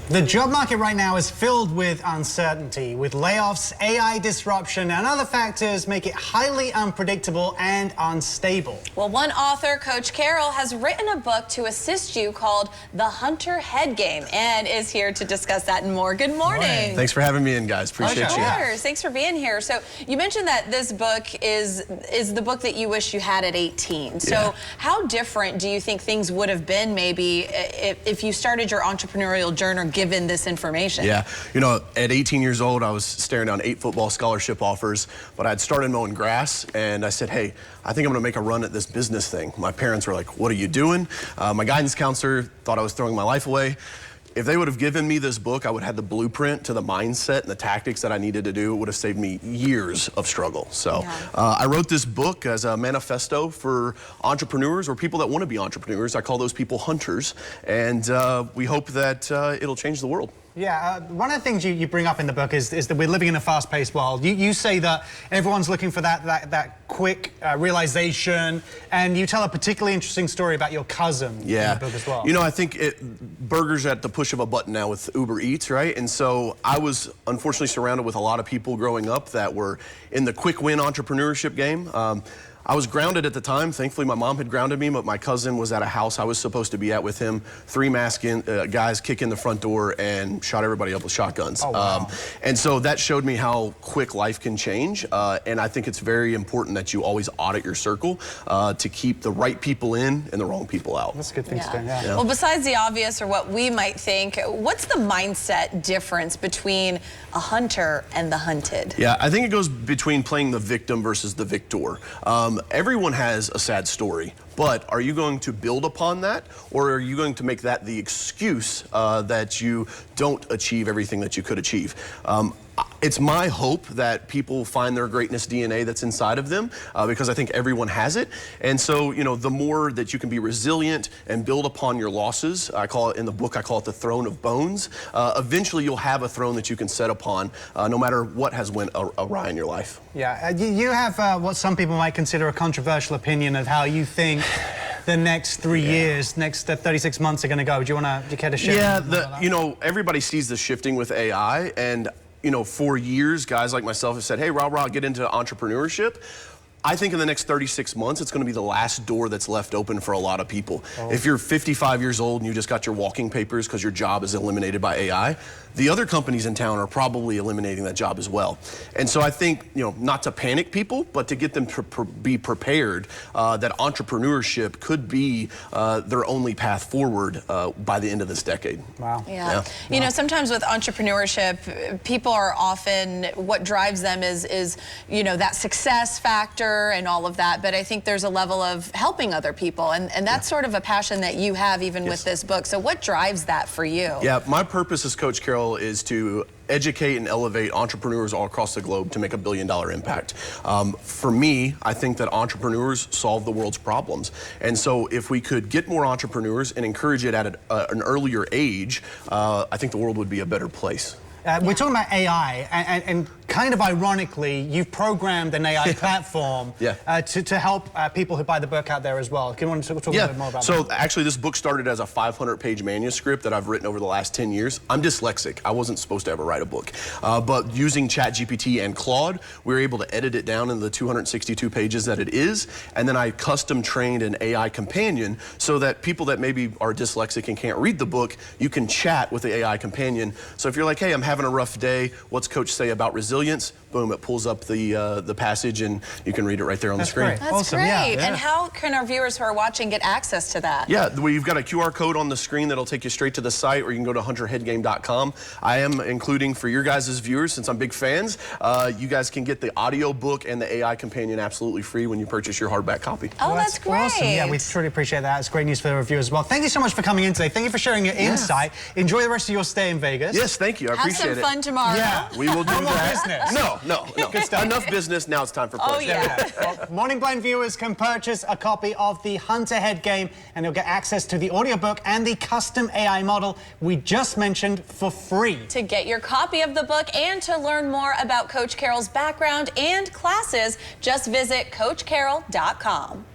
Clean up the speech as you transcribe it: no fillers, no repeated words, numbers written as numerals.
The job market right now is filled with uncertainty, with layoffs, AI disruption, and other factors make it highly unpredictable and unstable. Well, one author, Coach Carroll, has written a book to assist you called The Hunter Head Game and is here to discuss that and more. Good morning. Thanks for having me in, guys. Appreciate you. Of course. Thanks for being here. So you mentioned that this book is the book that you wish you had at 18. So how different do you think things would have been maybe if you started your entrepreneurial journey given this information? Yeah, you know, at 18 years old, I was staring down 8 football scholarship offers, but I'd started mowing grass, and I said, hey, I think I'm gonna make a run at this business thing. My parents were like, what are you doing? My guidance counselor thought I was throwing my life away. If they would have given me this book, I would have had the blueprint to the mindset and the tactics that I needed to do. It would have saved me years of struggle. So I wrote this book as a manifesto for entrepreneurs or people that want to be entrepreneurs. I call those people hunters, and we hope that it'll change the world. Yeah, one of the things you bring up in the book is that we're living in a fast-paced world. You say that everyone's looking for that quick realization, and you tell a particularly interesting story about your cousin in the book as well. You know, I think burgers at the push of a button now with Uber Eats, right? And so I was unfortunately surrounded with a lot of people growing up that were in the quick win entrepreneurship game. I was grounded at the time. Thankfully, my mom had grounded me, but my cousin was at a house I was supposed to be at with him. 3 masked guys kick in the front door and shot everybody up with shotguns. Oh, wow. And so that showed me how quick life can change. And I think it's very important that you always audit your circle to keep the right people in and the wrong people out. That's a good thing to do, Well, besides the obvious or what we might think, what's the mindset difference between a hunter and the hunted? Yeah, I think it goes between playing the victim versus the victor. Everyone has a sad story, but are you going to build upon that, or are you going to make that the excuse that you don't achieve everything that you could achieve? It's my hope that people find their greatness DNA that's inside of them, because I think everyone has it. And so, you know, the more that you can be resilient and build upon your losses, I call it in the book, I call it the throne of bones. Eventually you'll have a throne that you can set upon, no matter what has went awry in your life. Yeah, you have what some people might consider a controversial opinion of how you think the next 3 years, next 36 months are going to go. Do you care to share? Yeah, you know, everybody sees the shifting with AI, and you know, for years, guys like myself have said, hey, rah, get into entrepreneurship. I think in the next 36 months, it's going to be the last door that's left open for a lot of people. If you're 55 years old and you just got your walking papers because your job is eliminated by AI, the other companies in town are probably eliminating that job as well. And so I think, you know, not to panic people, but to get them to be prepared that entrepreneurship could be their only path forward by the end of this decade. Wow. Yeah. You know, sometimes with entrepreneurship, people are often, what drives them is, you know, that success factor and all of that, but I think there's a level of helping other people, and that's sort of a passion that you have even with this book. So what drives that for you? Yeah, my purpose as Coach Carroll is to educate and elevate entrepreneurs all across the globe to make $1 billion impact. For me, I think that entrepreneurs solve the world's problems. And so if we could get more entrepreneurs and encourage it at an earlier age, I think the world would be a better place. We're talking about AI, and kind of ironically, you've programmed an AI platform to help people who buy the book out there as well. Do you want to talk a little bit more about that? So actually, this book started as a 500-page manuscript that I've written over the last 10 years. I'm dyslexic. I wasn't supposed to ever write a book. But using ChatGPT and Claude, we were able to edit it down into the 262 pages that it is. And then I custom trained an AI companion so that people that maybe are dyslexic and can't read the book, you can chat with the AI companion. So if you're like, hey, I'm having a rough day, what's Coach say about resilience? Boom, it pulls up the passage and you can read it right there on the screen. Great. That's awesome. great. Yeah. And how can our viewers who are watching get access to that? Yeah, we've got a QR code on the screen that'll take you straight to the site, or you can go to hunterheadgame.com. I am including, for your guys' viewers, since I'm big fans, you guys can get the audio book and the AI companion absolutely free when you purchase your hardback copy. Oh, that's great. Awesome. Yeah, we truly appreciate that. It's great news for the reviewers as well. Thank you so much for coming in today. Thank you for sharing your insight. Enjoy the rest of your stay in Vegas. Yes, thank you. I appreciate it. Have some fun tomorrow. Yeah. We will do that. Business. No. Good stuff. Enough business. Now it's time for pleasure. Oh, yeah. Well, Morning Blind viewers can purchase a copy of the Hunter Head Game, and you'll get access to the audiobook and the custom AI model we just mentioned for free. To get your copy of the book and to learn more about Coach Carroll's background and classes, just visit CoachCarroll.com.